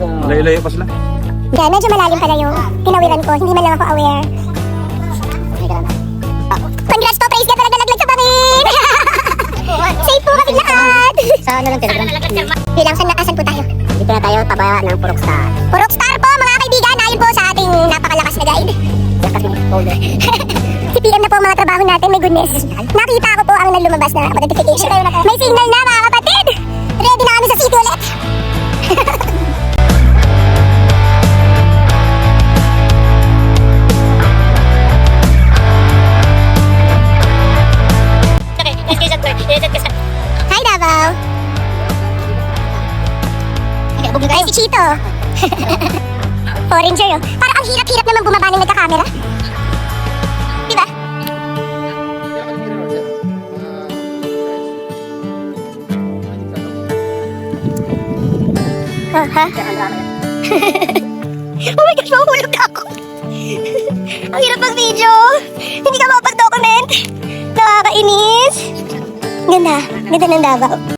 Layo-layo pa sila. Yan, medyo malalim pala yung tinawiran ko. Hindi man lang ako aware. Congrats po, praise God, nalaglag sa bangin! Safe po kami lahat! Sa ano lang, Telegram? Bilang asan po tayo? Dito na tayo, pababa ng Purok Star. Purok Star po mga kaibigan, ayon po sa ating napakalakas na guide. Lakas ng folder. Si PM na po ang mga trabaho natin, my goodness. Nakita ko po ang naglumabas na notification. May signal na mga kapatid! Ready na kami sa city ulit! Hi Davao! Ay, si Chito! Foreigner oh. Parang ang hirap-hirap naman bumaba ng nagka-camera. Diba? Oh, ha? Oh my gosh, mahulog na ako. Ang hirap mag-video. Hindi ka makapag-document. Nakakainis. Ganda. Ganda ng Davao.